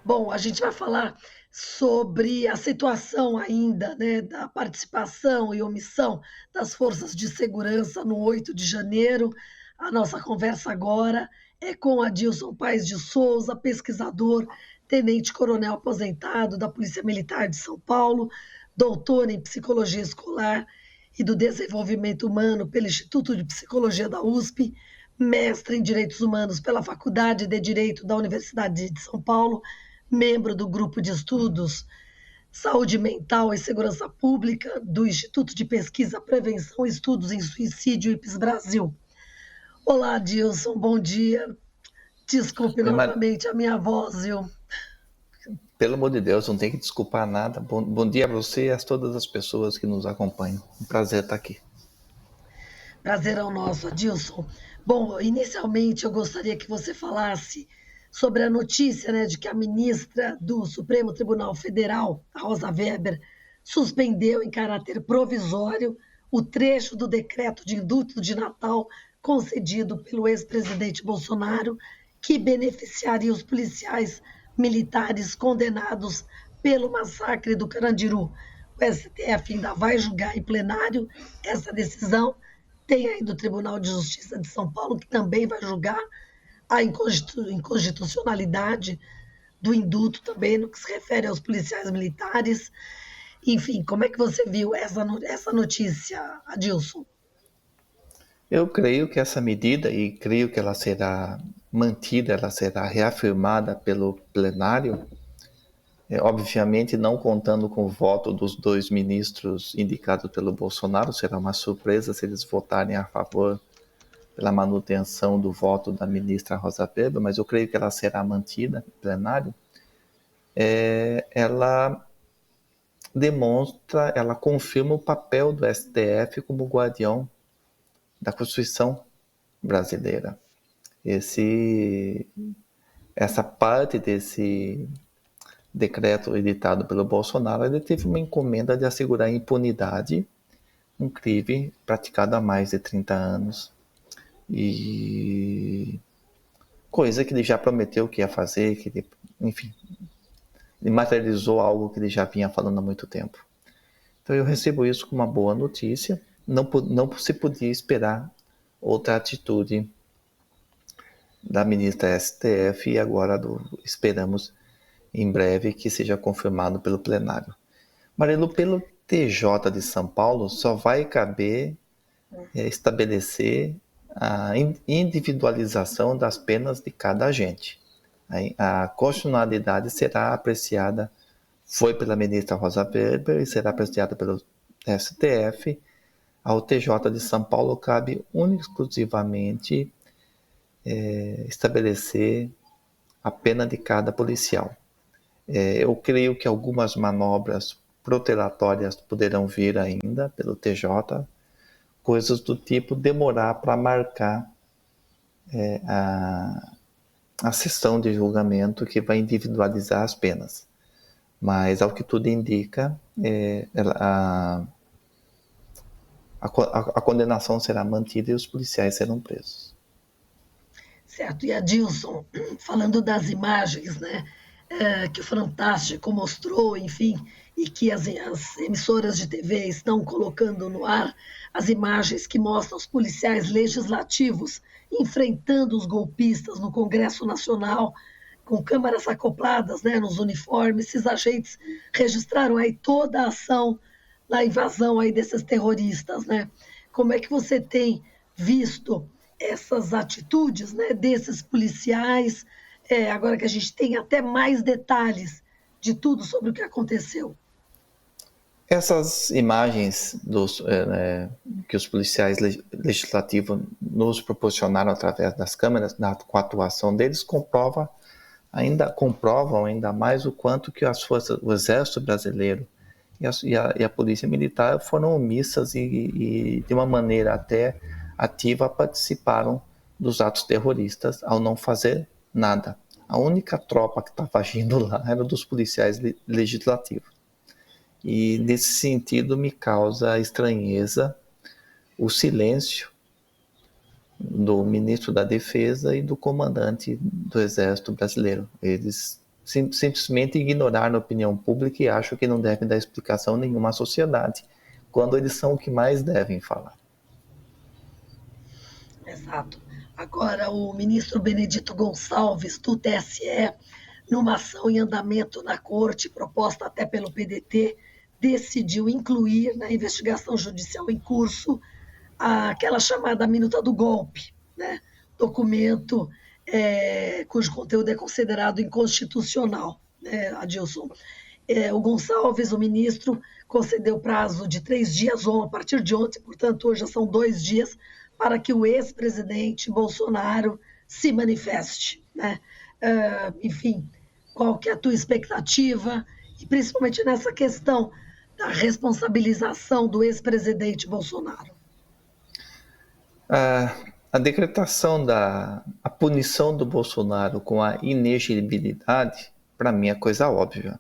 Bom, a gente vai falar sobre a situação ainda, né, da participação e omissão das forças de segurança no 8 de janeiro. A nossa conversa agora é com Adilson Paes de Souza, pesquisador, tenente-coronel aposentado da Polícia Militar de São Paulo, doutor em Psicologia Escolar e do Desenvolvimento Humano pelo Instituto de Psicologia da USP, mestre em Direitos Humanos pela Faculdade de Direito da Universidade de São Paulo, membro do grupo de estudos Saúde Mental e Segurança Pública do Instituto de Pesquisa, Prevenção e Estudos em Suicídio IPES Brasil. Olá, Dilson, bom dia. Desculpe novamente a minha voz, viu? Pelo amor de Deus, não tem que desculpar nada. Bom dia a você e a todas as pessoas que nos acompanham. Um prazer estar aqui. Prazer é o nosso, Adilson. Bom, inicialmente eu gostaria que você falasse sobre a notícia, né, de que a ministra do Supremo Tribunal Federal, a Rosa Weber, suspendeu em caráter provisório o trecho do decreto de indulto de Natal concedido pelo ex-presidente Bolsonaro, que beneficiaria os policiais militares condenados pelo massacre do Carandiru. O STF ainda vai julgar em plenário essa decisão. Tem ainda o Tribunal de Justiça de São Paulo, que também vai julgar a inconstitucionalidade do indulto também, no que se refere aos policiais militares. Enfim, como é que você viu essa notícia, Adilson? Eu creio que essa medida, e creio que ela será mantida, ela será reafirmada pelo plenário, obviamente não contando com o voto dos dois ministros indicados pelo Bolsonaro, será uma surpresa se eles votarem a favor pela manutenção do voto da ministra Rosa Weber, mas eu creio que ela será mantida no plenário. Ela demonstra, ela confirma o papel do STF como guardião da Constituição brasileira. Essa parte desse decreto editado pelo Bolsonaro, ele teve uma encomenda de assegurar a impunidade, um crime praticado há mais de 30 anos. E coisa que ele já prometeu que ia fazer, que ele, enfim, ele materializou algo que ele já vinha falando há muito tempo. Então eu recebo isso como uma boa notícia. Não se podia esperar outra atitude da ministra STF e agora esperamos em breve que seja confirmado pelo plenário. Marilu, pelo TJ de São Paulo só vai caber estabelecer a individualização das penas de cada agente. A constitucionalidade será apreciada, foi pela ministra Rosa Weber e será apreciada pelo STF. Ao TJ de São Paulo cabe única e exclusivamente estabelecer a pena de cada policial. Eu creio que algumas manobras protelatórias poderão vir ainda pelo TJ, coisas do tipo demorar para marcar a sessão de julgamento que vai individualizar as penas. Mas, ao que tudo indica, a condenação será mantida e os policiais serão presos. Certo, e Adilson, falando das imagens, né, que o Fantástico mostrou, enfim, e que as emissoras de TV estão colocando no ar, as imagens que mostram os policiais legislativos enfrentando os golpistas no Congresso Nacional, com câmaras acopladas, né, nos uniformes. Esses agentes registraram aí toda a ação na invasão aí desses terroristas, né? Como é que você tem visto essas atitudes, né, desses policiais, agora que a gente tem até mais detalhes de tudo sobre o que aconteceu? Essas imagens que os policiais legislativos nos proporcionaram através das câmeras, com a atuação deles, comprovam ainda mais o quanto que as forças, o Exército Brasileiro e a Polícia Militar foram omissas e de uma maneira até ativa participaram dos atos terroristas ao não fazer nada. A única tropa que estava agindo lá era dos policiais legislativos. E nesse sentido me causa estranheza o silêncio do ministro da Defesa e do comandante do Exército Brasileiro. Eles simplesmente ignorar a opinião pública e acham que não devem dar explicação nenhuma à sociedade, quando eles são o que mais devem falar. Exato. Agora, o ministro Benedito Gonçalves, do TSE, numa ação em andamento na corte, proposta até pelo PDT, decidiu incluir na investigação judicial em curso aquela chamada minuta do golpe, né? Documento cujo conteúdo é considerado inconstitucional, né, Adilson? O Gonçalves, o ministro, concedeu prazo de 3 dias, ou a partir de ontem, portanto, hoje já são 2 dias, para que o ex-presidente Bolsonaro se manifeste, né? Enfim, qual que é a tua expectativa, e principalmente nessa questão da responsabilização do ex-presidente Bolsonaro? A decretação a punição do Bolsonaro com a inegibilidade, para mim é coisa óbvia.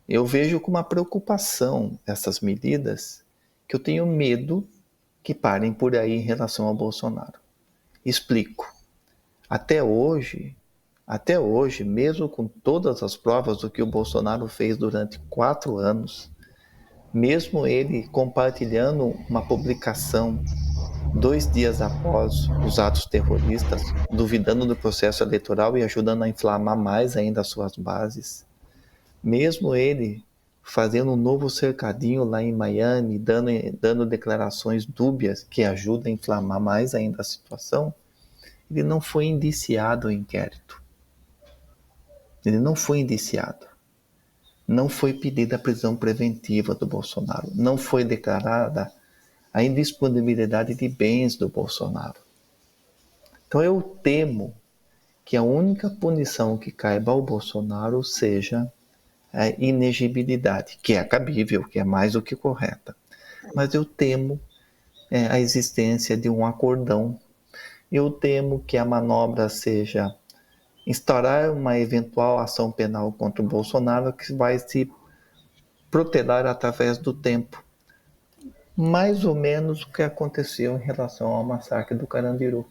Eu vejo com uma preocupação essas medidas, que eu tenho medo que parem por aí em relação ao Bolsonaro. Explico. Até hoje, mesmo com todas as provas do que o Bolsonaro fez durante 4 anos, mesmo ele compartilhando uma publicação 2 dias após os atos terroristas, duvidando do processo eleitoral e ajudando a inflamar mais ainda as suas bases, mesmo ele fazendo um novo cercadinho lá em Miami, dando declarações dúbias que ajudam a inflamar mais ainda a situação, ele não foi indiciado em inquérito. Ele não foi indiciado. Não foi pedida a prisão preventiva do Bolsonaro. Não foi declarada a indisponibilidade de bens do Bolsonaro. Então eu temo que a única punição que caiba ao Bolsonaro seja a inegibilidade, que é cabível, que é mais do que correta. Mas eu temo a existência de um acordão. Eu temo que a manobra seja instaurar uma eventual ação penal contra o Bolsonaro que vai se protelar através do tempo. Mais ou menos o que aconteceu em relação ao massacre do Carandiru,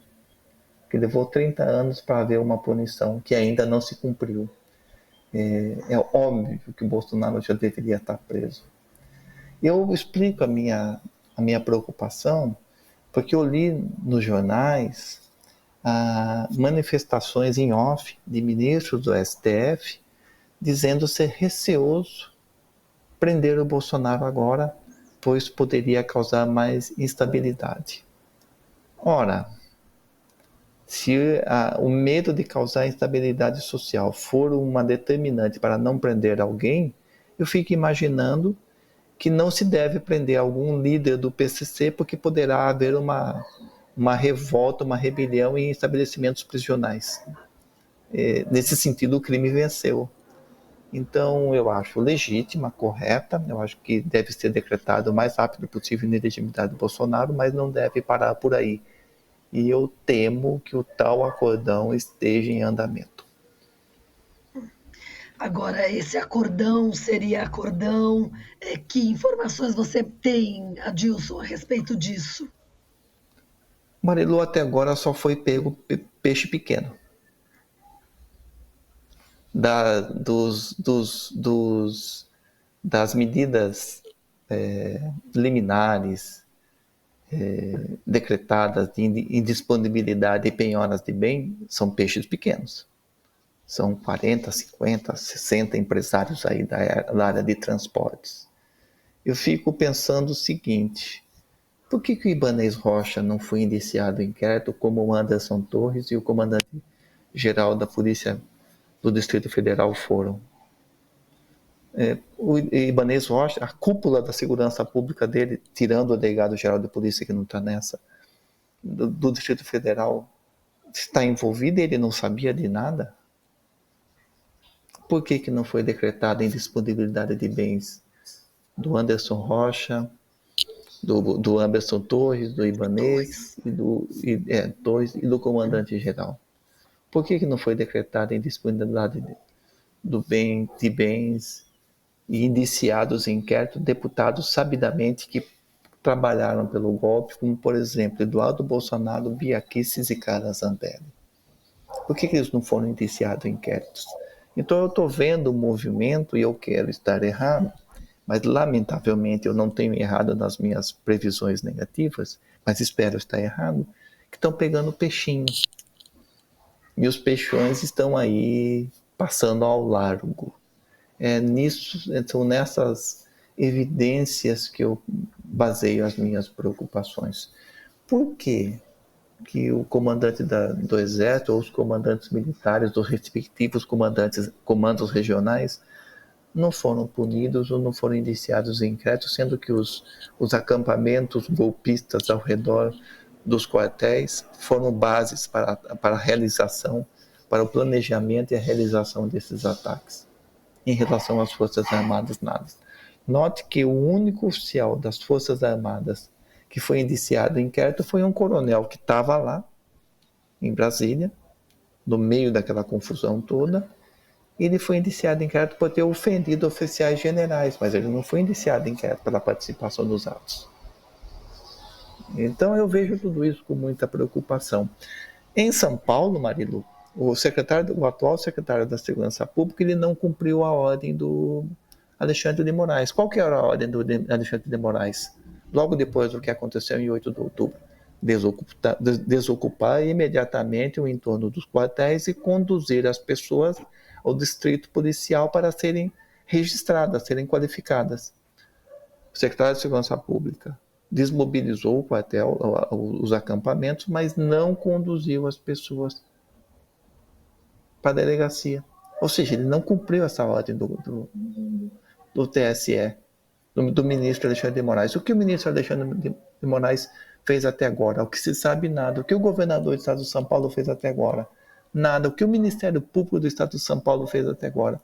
que levou 30 anos para haver uma punição que ainda não se cumpriu. É óbvio que o Bolsonaro já deveria estar preso. Eu explico a minha preocupação porque eu li nos jornais manifestações em off de ministros do STF dizendo ser receoso prender o Bolsonaro agora, pois poderia causar mais instabilidade. Ora, se o medo de causar instabilidade social for uma determinante para não prender alguém, eu fico imaginando que não se deve prender algum líder do PCC porque poderá haver uma revolta, uma rebelião em estabelecimentos prisionais. Nesse sentido, o crime venceu. Então, eu acho legítima, correta, eu acho que deve ser decretado o mais rápido possível a inegibilidade do Bolsonaro, mas não deve parar por aí. E eu temo que o tal acordão esteja em andamento. Agora, esse acordão seria acordão. Que informações você tem, Adilson, a respeito disso? Marilu até agora só foi pego peixe pequeno. Das medidas liminares decretadas de indisponibilidade e penhoras de bem são peixes pequenos. São 40, 50, 60 empresários aí da área de transportes. Eu fico pensando o seguinte: por que o Ibanez Rocha não foi indiciado em inquérito como o Anderson Torres e o comandante-geral da Polícia do Distrito Federal foram? O Ibanez Rocha, a cúpula da segurança pública dele, tirando o delegado-geral de polícia que não está nessa, do Distrito Federal, está envolvido e ele não sabia de nada? Por que não foi decretada a indisponibilidade de bens do Anderson Rocha, do Anderson Torres, do Ibanez Torres e do comandante-geral? Por que não foi decretada a indisponibilidade de bens e indiciados em inquérito deputados sabidamente que trabalharam pelo golpe, como, por exemplo, Eduardo Bolsonaro, Bia Kicis e Carla Zambelli? Por que eles não foram indiciados em inquéritos? Então eu estou vendo o movimento e eu quero estar errado, mas lamentavelmente eu não tenho errado nas minhas previsões negativas, mas espero estar errado, que estão pegando peixinho. E os peixões estão aí passando ao largo. São nessas evidências que eu baseio as minhas preocupações. Por quê que o comandante do Exército ou os comandantes militares dos respectivos comandos regionais não foram punidos ou não foram indiciados em inquérito, sendo que os acampamentos golpistas ao redor dos quartéis foram bases para a realização, para o planejamento e a realização desses ataques. Em relação às Forças Armadas, nada. Note que o único oficial das Forças Armadas que foi indiciado em inquérito foi um coronel que estava lá, em Brasília, no meio daquela confusão toda. Ele foi indiciado em inquérito por ter ofendido oficiais generais, mas ele não foi indiciado em inquérito pela participação nos atos. Então eu vejo tudo isso com muita preocupação. Em São Paulo, Marilu, o atual secretário da Segurança Pública, ele não cumpriu a ordem do Alexandre de Moraes. Qual que era a ordem do Alexandre de Moraes? Logo depois do que aconteceu em 8 de outubro. Desocupar imediatamente o entorno dos quartéis e conduzir as pessoas ao distrito policial para serem registradas, serem qualificadas. O secretário de Segurança Pública desmobilizou o quartel, os acampamentos, mas não conduziu as pessoas para a delegacia. Ou seja, ele não cumpriu essa ordem do TSE, do ministro Alexandre de Moraes. O que o ministro Alexandre de Moraes fez até agora? O que se sabe, nada. O que o governador do estado de São Paulo fez até agora? Nada. O que o Ministério Público do estado de São Paulo fez até agora?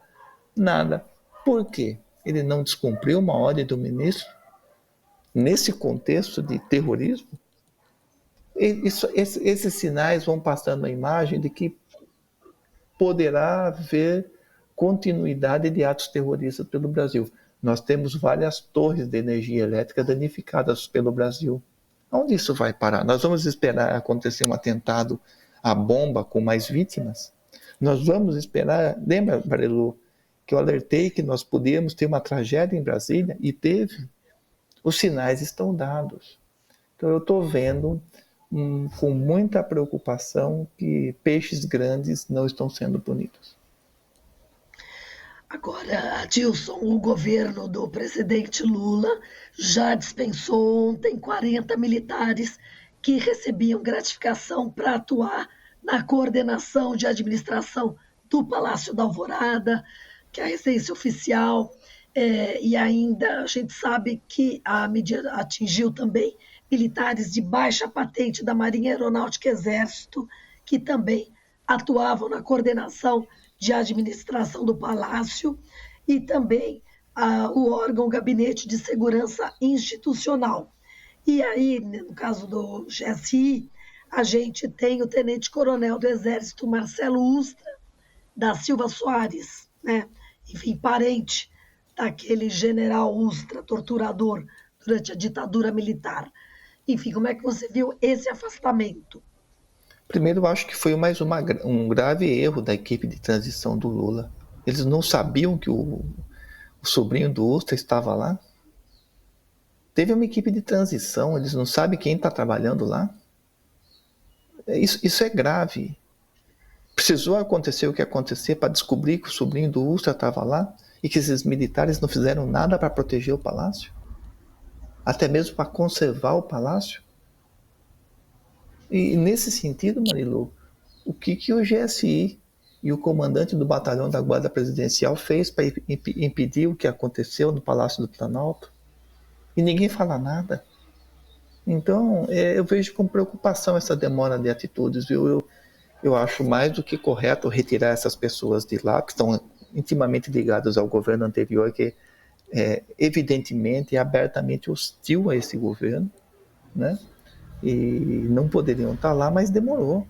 Nada. Por quê? Ele não descumpriu uma ordem do ministro? Nesse contexto de terrorismo? Esses sinais vão passando a imagem de que poderá haver continuidade de atos terroristas pelo Brasil. Nós temos várias torres de energia elétrica danificadas pelo Brasil. Onde isso vai parar? Nós vamos esperar acontecer um atentado à bomba com mais vítimas? Nós vamos esperar... Lembra, Marilu, que eu alertei que nós podíamos ter uma tragédia em Brasília? E teve. Os sinais estão dados. Então eu estou vendo com muita preocupação que peixes grandes não estão sendo punidos. Agora, Adilson, o governo do presidente Lula já dispensou ontem 40 militares que recebiam gratificação para atuar na coordenação de administração do Palácio da Alvorada, que é a residência oficial, e ainda a gente sabe que a medida atingiu também militares de baixa patente da Marinha Aeronáutica e Exército, que também atuavam na coordenação de administração do Palácio, e também o órgão Gabinete de Segurança Institucional. E aí, no caso do GSI, a gente tem o tenente-coronel do Exército, Marcelo Ustra, da Silva Soares, né? Enfim, parente daquele general Ustra, torturador durante a ditadura militar. Enfim, como é que você viu esse afastamento? Primeiro, eu acho que foi mais um grave erro da equipe de transição do Lula. Eles não sabiam que o sobrinho do Ustra estava lá? Teve uma equipe de transição, eles não sabem quem está trabalhando lá? Isso é grave. Precisou acontecer o que acontecer para descobrir que o sobrinho do Ustra estava lá e que esses militares não fizeram nada para proteger o palácio? Até mesmo para conservar o palácio? E nesse sentido, Marilu, o que o GSI e o comandante do batalhão da Guarda Presidencial fez para impedir o que aconteceu no Palácio do Planalto? E ninguém fala nada. Então, eu vejo com preocupação essa demora de atitudes, viu? Eu acho mais do que correto retirar essas pessoas de lá, que estão intimamente ligadas ao governo anterior, que evidentemente e abertamente hostil a esse governo, né? E não poderiam estar lá, mas demorou.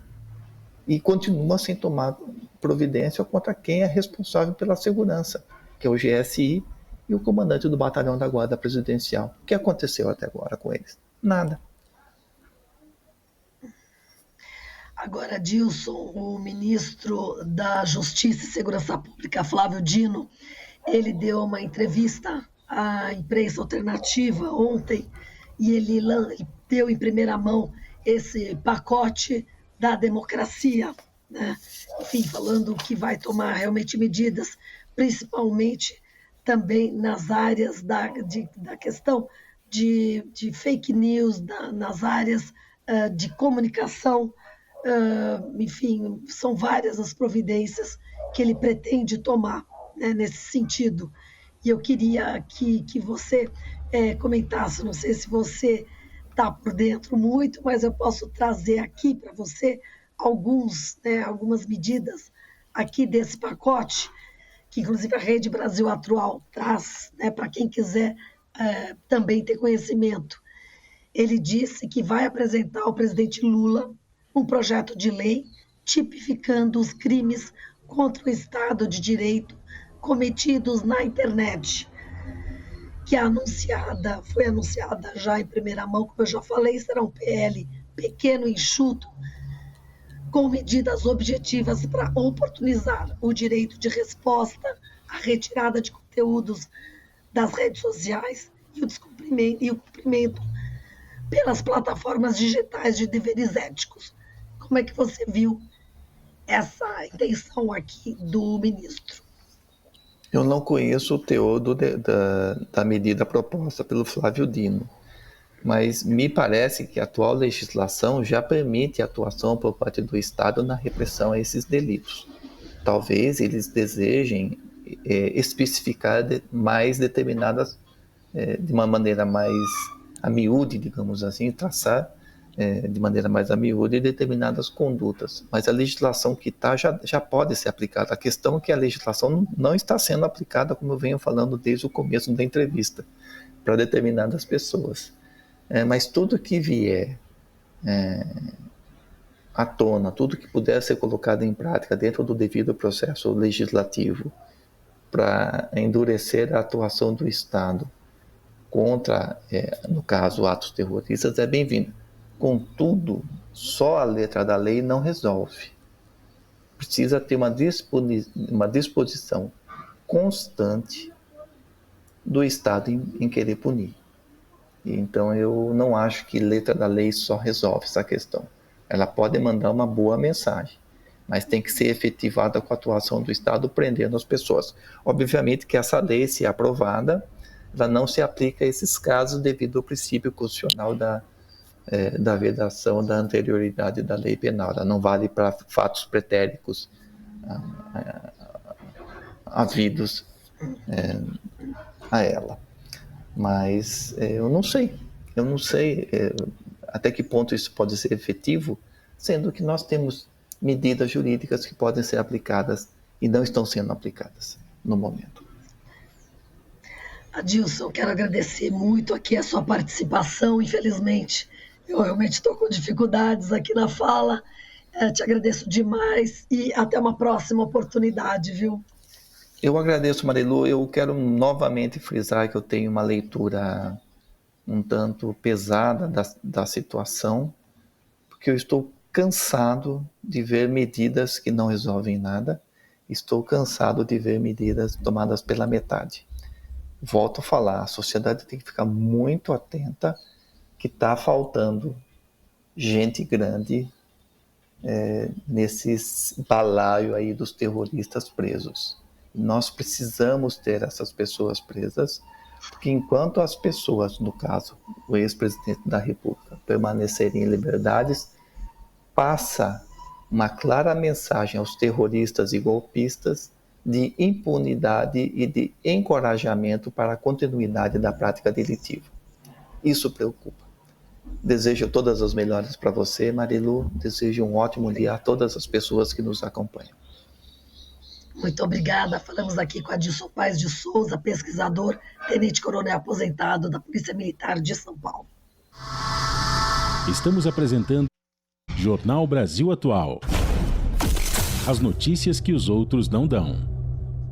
E continua sem tomar providência contra quem é responsável pela segurança, que é o GSI e o comandante do batalhão da Guarda Presidencial. O que aconteceu até agora com eles? Nada. Agora, Dilson, o ministro da Justiça e Segurança Pública, Flávio Dino, ele deu uma entrevista à imprensa alternativa ontem e ele deu em primeira mão esse pacote da democracia, né? Enfim, falando que vai tomar realmente medidas, principalmente também nas áreas da questão de fake news, nas áreas de comunicação, enfim, são várias as providências que ele pretende tomar, né, nesse sentido. E eu queria que você comentasse, não sei se você está por dentro muito, mas eu posso trazer aqui para você algumas medidas aqui desse pacote, que inclusive a Rede Brasil Atual traz, né, para quem quiser também ter conhecimento. Ele disse que vai apresentar ao presidente Lula um projeto de lei tipificando os crimes contra o Estado de Direito cometidos na internet, que foi anunciada já em primeira mão, como eu já falei, será um PL pequeno e enxuto, com medidas objetivas para oportunizar o direito de resposta, a retirada de conteúdos das redes sociais e o cumprimento pelas plataformas digitais de deveres éticos. Como é que você viu essa intenção aqui do ministro? Eu não conheço o teor da medida proposta pelo Flávio Dino, mas me parece que a atual legislação já permite a atuação por parte do Estado na repressão a esses delitos. Talvez eles desejem especificar mais determinadas, de uma maneira mais a miúde, digamos assim, traçar de maneira mais a miúde determinadas condutas. Mas a legislação que está já pode ser aplicada. A questão é que a legislação não está sendo aplicada, como eu venho falando desde o começo da entrevista, para determinadas pessoas. Mas tudo que vier à tona, tudo que puder ser colocado em prática dentro do devido processo legislativo para endurecer a atuação do Estado contra, no caso, atos terroristas, é bem-vindo. Contudo, só a letra da lei não resolve. Precisa ter uma disposição constante do Estado em querer punir. Então, eu não acho que letra da lei só resolve essa questão. Ela pode mandar uma boa mensagem, mas tem que ser efetivada com a atuação do Estado prendendo as pessoas. Obviamente que essa lei, se aprovada, ela não se aplica a esses casos devido ao princípio constitucional da vedação da anterioridade da lei penal. Ela não vale para fatos pretéricos havidos a ela. Mas eu não sei até que ponto isso pode ser efetivo, sendo que nós temos medidas jurídicas que podem ser aplicadas e não estão sendo aplicadas no momento. Adilson, quero agradecer muito aqui a sua participação. Infelizmente, eu realmente estou com dificuldades aqui na fala. Te agradeço demais e até uma próxima oportunidade, viu? Eu agradeço, Marilu. Eu quero novamente frisar que eu tenho uma leitura um tanto pesada da situação, porque eu estou cansado de ver medidas que não resolvem nada. Estou cansado de ver medidas tomadas pela metade. Volto a falar, a sociedade tem que ficar muito atenta que está faltando gente grande nesses balaio aí dos terroristas presos. Nós precisamos ter essas pessoas presas, porque enquanto as pessoas, no caso, o ex-presidente da República, permanecerem em liberdades, passa uma clara mensagem aos terroristas e golpistas de impunidade e de encorajamento para a continuidade da prática delitiva. Isso preocupa. Desejo todas as melhores para você, Marilu. Desejo um ótimo dia a todas as pessoas que nos acompanham. Muito obrigada. Falamos aqui com Adilson Paes de Souza, pesquisador, tenente-coronel aposentado da Polícia Militar de São Paulo. Estamos apresentando Jornal Brasil Atual. As notícias que os outros não dão.